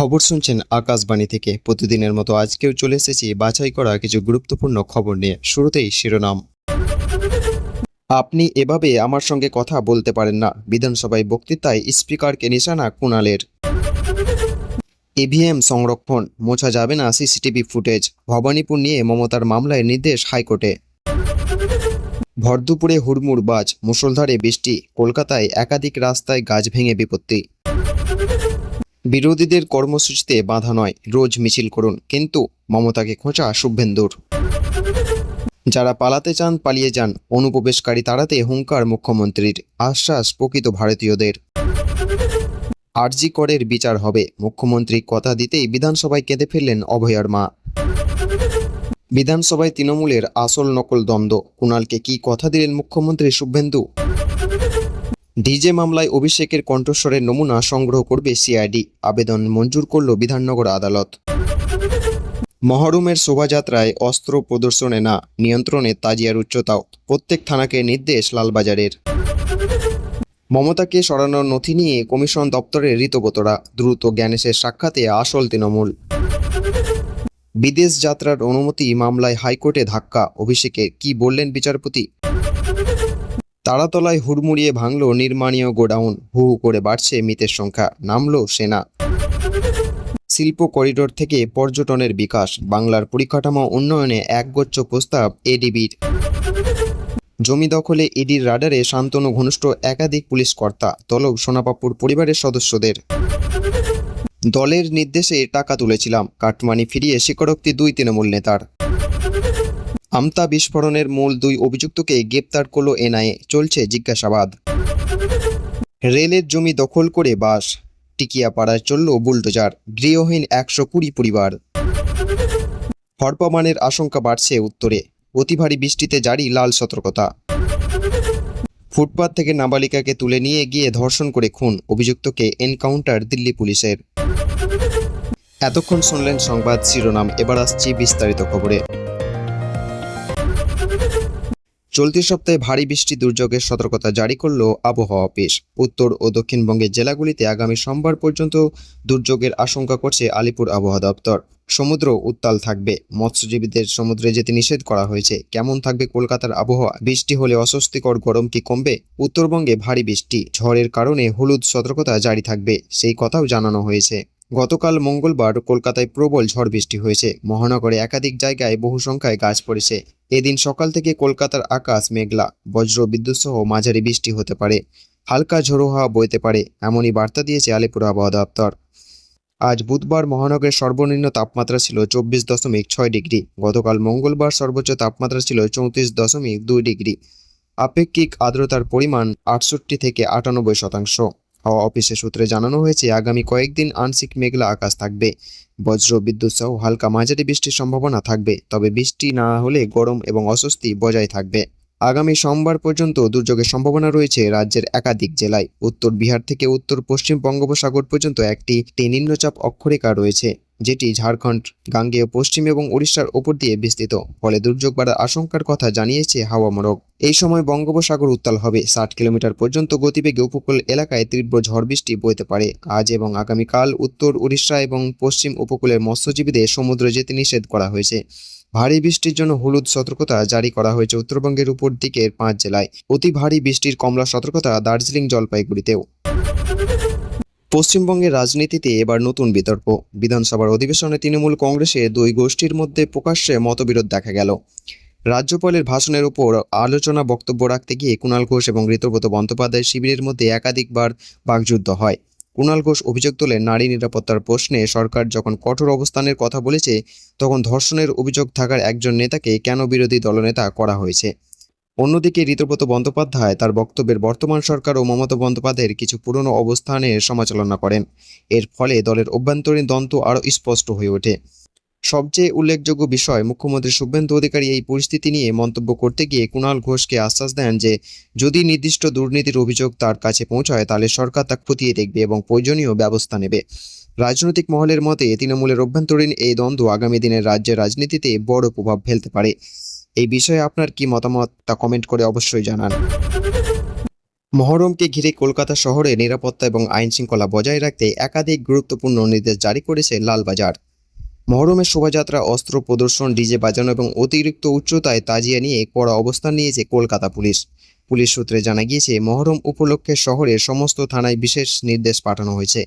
খবর শুনছেন আকাশবাণী থেকে। প্রতিদিনের মতো আজকেও চলে এসেছি বাছাই করা কিছু গুরুত্বপূর্ণ খবর নিয়ে। শুরুতেই শিরোনাম। আপনি এভাবে আমার সঙ্গে কথা বলতে পারেন না, বিধানসভায় বক্তৃতায় স্পিকারকে নিশানা কুণালের। ইভিএম সংরক্ষণ, মোছা যাবে না সিসিটিভি ফুটেজ। ভবানীপুর নিয়ে মমতার মামলায় নির্দেশ হাইকোর্টে। ভরদুপুরে হুড়মুড় বাজ, মুষলধারে বৃষ্টি, কলকাতায় একাধিক রাস্তায় গাছ ভেঙে বিপত্তি। বিরোধীদের কর্মসূচিতে বাধা নয়, রোজ মিছিল করুন, কিন্তু মমতাকে খোঁচা শুভেন্দুর। যারা পালাতে চান পালিয়ে যান, অনুপ্রবেশকারী তাড়াতে হুঙ্কার মুখ্যমন্ত্রীর, আশ্বাস প্রকৃত ভারতীয়দের। আরজি করের বিচার হবে, মুখ্যমন্ত্রী কথা দিতেই বিধানসভায় কেঁদে ফেললেন অভয়ার মা। বিধানসভায় তৃণমূলের আসল নকল দ্বন্দ্ব, কুণালকে কি কথা দিলেন মুখ্যমন্ত্রী শুভেন্দু। ডিজে মামলায় অভিষেকের কণ্ঠস্বরের নমুনা সংগ্রহ করবে সিআইডি, আবেদন মঞ্জুর করল বিধাননগর আদালত। মহরমের শোভাযাত্রায় অস্ত্র প্রদর্শনে না, নিয়ন্ত্রণে তাজিয়ার উচ্চতাও, প্রত্যেক থানাকে নির্দেশ লালবাজারের। মমতাকে সরানোর নথি নিয়ে কমিশন দপ্তরের ঋতবতরা, দ্রুত জ্ঞানেশের সাক্ষাতে আসল তৃণমূল। বিদেশ যাত্রার অনুমতি মামলায় হাইকোর্টে ধাক্কা, অভিষেকের কি বললেন বিচারপতি। তারাতলায় হুড়মুড়িয়ে ভাঙল নির্মাণীয় গোডাউন, হু হু করে বাড়ছে মৃতের সংখ্যা, নামল সেনা। শিল্প করিডোর থেকে পর্যটনের বিকাশ, বাংলার পরিকাঠামো উন্নয়নে একগুচ্ছ প্রস্তাব এডিবির। জমি দখলে ইডির রাডারে শান্তনু ঘনিষ্ঠ একাধিক পুলিশ কর্তা, তলব সোনাপাপুর পরিবারের সদস্যদের। দলের নির্দেশে টাকা তুলেছিলাম, কাটমানি ফিরিয়ে স্বীকারোক্তি দুই তৃণমূল নেতার। আমতা বিস্ফোরণের মূল দুই অভিযুক্তকে গ্রেপ্তার করল এনআইএ, চলছে জিজ্ঞাসাবাদ। রেলের জমি দখল করে বাস, টিকিয়াপাড়ায় চলল বুলডোজার, গৃহহীন 120 পরিবার। হরপামানের আশঙ্কা বাড়ছে উত্তরে, অতি ভারী বৃষ্টিতে জারি লাল সতর্কতা। ফুটপাত থেকে নাবালিকাকে তুলে নিয়ে গিয়ে ধর্ষণ করে খুন, অভিযুক্তকে এনকাউন্টার দিল্লি পুলিশের। এতক্ষণ শুনলেন সংবাদ শিরোনাম, এবার আসছি বিস্তারিত খবরে। চলতি সপ্তাহে ভারী বৃষ্টি দুর্যোগের সতর্কতা জারি করল আবহাওয়া অফিস। উত্তর ও দক্ষিণবঙ্গের জেলাগুলিতে আগামী সোমবার পর্যন্ত দুর্যোগের আশঙ্কা করছে আলিপুর আবহাওয়া দপ্তর। সমুদ্র উত্তাল থাকবে, মৎস্যজীবীদের সমুদ্রে যেতে নিষেধ করা হয়েছে। কেমন থাকবে কলকাতার আবহাওয়া, বৃষ্টি হলে অস্বস্তিকর গরম কি কমবে। উত্তরবঙ্গে ভারী বৃষ্টি, ঝড়ের কারণে হলুদ সতর্কতা জারি থাকবে, সেই কথাও জানানো হয়েছে। গতকাল মঙ্গলবার কলকাতায় প্রবল ঝড় বৃষ্টি হয়েছে। মহানগরে একাধিক জায়গায় বহু সংখ্যায় গাছ পড়েছে। এদিন সকাল থেকে কলকাতার আকাশ মেঘলা, বজ্র বিদ্যুৎ সহ মাঝারি বৃষ্টি হতে পারে, হালকা ঝোড়ো হাওয়া বইতে পারে, এমনই বার্তা দিয়েছে আলিপুর আবহাওয়া দপ্তর। আজ বুধবার মহানগরের সর্বনিম্ন তাপমাত্রা ছিল 24.6 ডিগ্রি। গতকাল মঙ্গলবার সর্বোচ্চ তাপমাত্রা ছিল 34.2 ডিগ্রি। আপেক্ষিক আর্দ্রতার পরিমাণ 68 থেকে 98%। হাওয়া অফিসের সূত্রে জানানো হয়েছে, আগামী কয়েকদিন আংশিক মেঘলা আকাশ থাকবে, বজ্র বিদ্যুৎ সহ হালকা মাঝারি বৃষ্টির সম্ভাবনা থাকবে, তবে বৃষ্টি না হলে গরম এবং অস্বস্তি বজায় থাকবে। আগামী সোমবার পর্যন্ত দুর্যোগের সম্ভাবনা রয়েছে রাজ্যের একাধিক জেলায়। উত্তর বিহার থেকে উত্তর পশ্চিম বঙ্গোপসাগর পর্যন্ত একটি নিম্নচাপ অক্ষরেখা রয়েছে, যেটি ঝাড়খণ্ড, গাঙ্গেয় পশ্চিম এবং উড়িষ্যার ওপর দিয়ে বিস্তৃত, ফলে দুর্যোগ বাড়ার আশঙ্কার কথা জানিয়েছে হাওয়া মরক। এই সময় বঙ্গোপসাগর উত্তাল হবে, 60 কিলোমিটার পর্যন্ত গতিবেগে উপকূল এলাকায় তীব্র ঝড় বৃষ্টি বইতে পারে। আজ এবং আগামীকাল উত্তর উড়িষ্যা এবং পশ্চিম উপকূলের মৎস্যজীবীদের সমুদ্রে যেতে নিষেধ করা হয়েছে। ভারী বৃষ্টির জন্য হলুদ সতর্কতা জারি করা হয়েছে উত্তরবঙ্গের উপর দিকের 5 জেলায়। অতি ভারী বৃষ্টির কমলা সতর্কতা দার্জিলিং, জলপাইগুড়িতেও। পশ্চিমবঙ্গের রাজনীতিতে এবার নতুন বিতর্ক। বিধানসভার অধিবেশনে তৃণমূল কংগ্রেসের দুই গোষ্ঠীর মধ্যে প্রকাশ্যে মতবিরোধ দেখা গেল। রাজ্যপালের ভাষণের উপর আলোচনা বক্তব্য রাখতে গিয়ে কুণাল ঘোষ এবং ঋতব্রত বন্দ্যোপাধ্যায় শিবিরের মধ্যে একাধিকবার বাকযুদ্ধ হয়। কুণাল ঘোষ অভিযোগ তোলেন, নারী নিরাপত্তার প্রশ্নে সরকার যখন কঠোর অবস্থানের কথা বলেছে, তখন ধর্ষণের অভিযোগ থাকার একজন নেতাকে কেন বিরোধী দলনেতা করা হয়েছে। অন্যদিকে ঋতব্রত বন্দ্যোপাধ্যায় তার বক্তব্যের বর্তমান সরকার ও মমতা বন্দ্যোপাধ্যায়ের কিছু পুরনো অবস্থানের সমালোচনা করেন। এর ফলে দলের অভ্যন্তরীণ দ্বন্দ্ব আরও স্পষ্ট হয়ে ওঠে। সবচেয়ে উল্লেখযোগ্য বিষয়, মুখ্যমন্ত্রী শুভেন্দু অধিকারী এই পরিস্থিতি নিয়ে মন্তব্য করতে গিয়ে কুণাল ঘোষকে আশ্বাস দেন যে যদি নির্দিষ্ট দুর্নীতির অভিযোগ তার কাছে পৌঁছায়, তাহলে সরকার তা খতিয়ে দেখবে এবং প্রয়োজনীয় ব্যবস্থা নেবে। রাজনৈতিক মহলের মতে তৃণমূলের অভ্যন্তরীণ এই দ্বন্দ্ব আগামী দিনের রাজ্যের রাজনীতিতে বড় প্রভাব ফেলতে পারে। এই বিষয়ে আপনার কি মতামত তা কমেন্ট করে অবশ্যই জানান। মহরমকে ঘিরে কলকাতা শহরে নিরাপত্তা এবং আইন শৃঙ্খলা বজায় রাখতে একাধিক গুরুত্বপূর্ণ নির্দেশ জারি করেছে লালবাজার। মহরমের শোভাযাত্রা, অস্ত্র প্রদর্শন, ডিজে বাজানো এবং অতিরিক্ত উচ্চতায় তাজিয়া নিয়ে কড়া অবস্থান নিয়েছে কলকাতা পুলিশ। পুলিশ সূত্রে জানা গিয়েছে, মহরম উপলক্ষে শহরের সমস্ত থানায় বিশেষ নির্দেশ পাঠানো হয়েছে।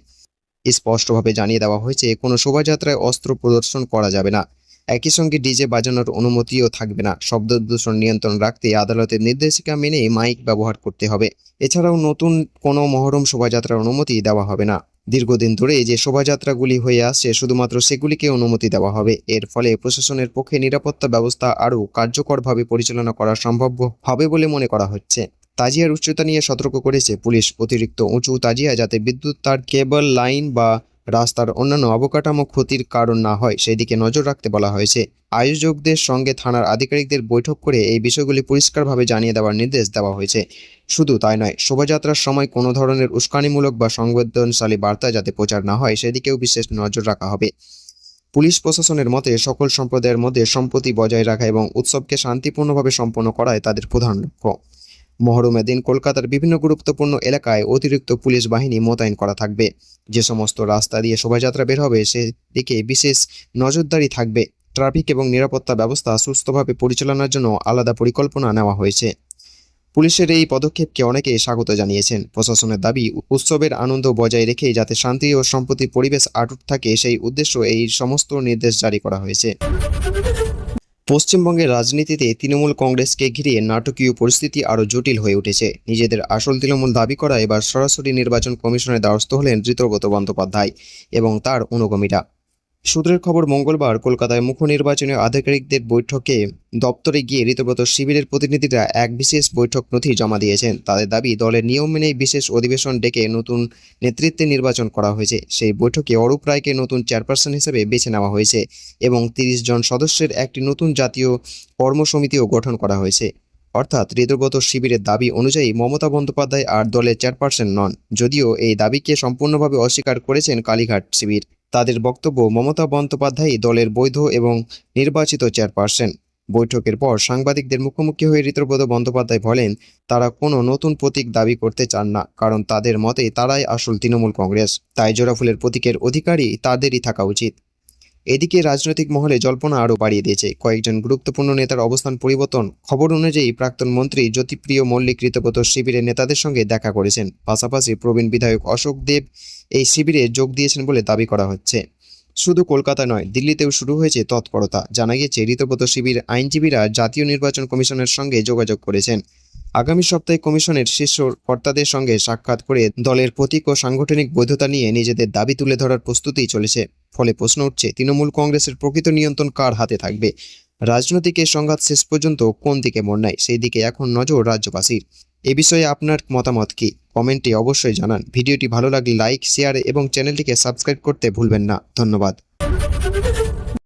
স্পষ্টভাবে জানিয়ে দেওয়া হয়েছে, কোনো শোভাযাত্রায় অস্ত্র প্রদর্শন করা যাবে না। একই সঙ্গে ডিজে বাজানোর অনুমতিও থাকবে না। শব্দ দূষণ নিয়ন্ত্রণ রাখতে আদালতের নির্দেশিকা মেনে মাইক ব্যবহার করতে হবে। এছাড়াও নতুন কোনো মহরম শোভাযাত্রার অনুমতি দেওয়া হবে না। দীর্ঘদিন ধরে যে শোভাযাত্রাগুলি হয়ে আসছে, শুধুমাত্র সেগুলিকে অনুমতি দেওয়া হবে। এর ফলে প্রশাসনের পক্ষে নিরাপত্তা ব্যবস্থা আরও কার্যকরভাবে পরিচালনা করা সম্ভব হবে বলে মনে করা হচ্ছে। তাজিয়ার উচ্চতা নিয়ে সতর্ক করেছে পুলিশ। অতিরিক্ত উঁচু তাজিয়া যাতে বিদ্যুৎ তার, কেবল লাইন বা রাস্তার অন্যান্য অবকাঠামো ক্ষতির কারণ না হয়, সেদিকে নজর রাখতে বলা হয়েছে। আয়োজকদের সঙ্গে থানার আধিকারিকদের বৈঠক করে এই বিষয়গুলি পরিষ্কারভাবে জানিয়ে দেওয়ার নির্দেশ দেওয়া হয়েছে। শুধু তাই নয়, শোভাযাত্রার সময় কোনো ধরনের উস্কানিমূলক বা সংবেদনশীল বার্তা যাতে প্রচার না হয়, সেদিকেও বিশেষ নজর রাখা হবে। পুলিশ প্রশাসনের মতে, সকল সম্প্রদায়ের মধ্যে সম্প্রীতি বজায় রাখা এবং উৎসবকে শান্তিপূর্ণভাবে সম্পন্ন করাই তাদের প্রধান লক্ষ্য। মহরমের দিন কলকাতার বিভিন্ন গুরুত্বপূর্ণ এলাকায় অতিরিক্ত পুলিশ বাহিনী মোতায়েন করা থাকবে। যে সমস্ত রাস্তা দিয়ে শোভাযাত্রা বের হবে, সেদিকে বিশেষ নজরদারি থাকবে। ট্রাফিক এবং নিরাপত্তা ব্যবস্থা সুস্থভাবে পরিচালনার জন্য আলাদা পরিকল্পনা নেওয়া হয়েছে। পুলিশের এই পদক্ষেপকে অনেকেই স্বাগত জানিয়েছেন। প্রশাসনের দাবি, উৎসবের আনন্দ বজায় রেখে যাতে শান্তি ও সম্প্রীতির পরিবেশ অটুট থাকে, সেই উদ্দেশ্য এই সমস্ত নির্দেশ জারি করা হয়েছে। পশ্চিমবঙ্গের রাজনীতিতে তৃণমূল কংগ্রেসকে ঘিরে নাটকীয় পরিস্থিতি আরও জটিল হয়ে উঠেছে। নিজেদের আসল তৃণমূল দাবি করা এবার সরাসরি নির্বাচন কমিশনের দ্বারস্থ হলেন ঋতব্রত বন্দ্যোপাধ্যায় এবং তার অনুগামীরা। সূত্রের খবর, মঙ্গলবার কলকাতায় মুখ্য নির্বাচনী আধিকারিকদের বৈঠকে দপ্তরে গিয়ে ঋতব্রত শিবিরের প্রতিনিধিরা এক বিশেষ বৈঠক নথি জমা দিয়েছেন। তাদের দাবি, দলের নিয়ম মেনেই বিশেষ অধিবেশন ডেকে নতুন নেতৃত্বে নির্বাচন করা হয়েছে। সেই বৈঠকে অরূপ রায়কে নতুন চেয়ারপারসন হিসেবে বেছে নেওয়া হয়েছে এবং 30 জন সদস্যের একটি নতুন জাতীয় কর্মসমিতিও গঠন করা হয়েছে। অর্থাৎ ঋতব্রত শিবিরের দাবি অনুযায়ী মমতা বন্দ্যোপাধ্যায় আর দলের চেয়ারপারসন নন, যদিও এই দাবিকে সম্পূর্ণভাবে অস্বীকার করেছেন কালীঘাট শিবির। তাদের বক্তব্য, মমতা বন্দ্যোপাধ্যায় দলের বৈধ এবং নির্বাচিত চেয়ারপারসন। বৈঠকের পর সাংবাদিকদের মুখোমুখি হয়ে ঋতব্রত বন্দ্যোপাধ্যায় বলেন, তারা কোনো নতুন প্রতীক দাবি করতে চান না, কারণ তাদের মতে তারাই আসল তৃণমূল কংগ্রেস। তাই জোড়াফুলের প্রতীকের অধিকারী তাদেরই থাকা উচিত। এদিকে রাজনৈতিক মহলে জল্পনা আরও বাড়িয়ে দিয়েছে কয়েকজন গুরুত্বপূর্ণ নেতার অবস্থান পরিবর্তন। খবর অনুযায়ী প্রাক্তন মন্ত্রী জ্যোতিপ্রিয় মল্লিক ঋতব্রত শিবিরের নেতাদের সঙ্গে দেখা করেছেন। পাশাপাশি প্রবীণ বিধায়ক অশোক দেব এই শিবিরে যোগ দিয়েছেন বলে দাবি করা হচ্ছে। শুধু কলকাতা নয়, দিল্লিতেও শুরু হয়েছে তৎপরতা। জানা গিয়েছে, ঋতব্রত শিবির আইনজীবীরা জাতীয় নির্বাচন কমিশনের সঙ্গে যোগাযোগ করেছেন। আগামী সপ্তাহে কমিশনের শীর্ষ কর্তাদের সঙ্গে সাক্ষাৎ করে দলের প্রতীক ও সাংগঠনিক বৈধতা নিয়ে নিজেদের দাবি তুলে ধরার প্রস্তুতি চলেছে। ফলে প্রশ্ন উঠছে, তৃণমূল কংগ্রেসের প্রকৃত নিয়ন্ত্রণ কার হাতে থাকবে? রাজনৈতিক এই সংঘাত শেষ পর্যন্ত কোন দিকে মোড় নেয়, সেই দিকে এখন নজর রাজ্যবাসীর। এ বিষয়ে আপনার মতামত কি? কমেন্টে অবশ্যই জানান। ভিডিওটি ভালো লাগলে লাইক, শেয়ার এবং চ্যানেলটিকে সাবস্ক্রাইব করতে ভুলবেন না। ধন্যবাদ।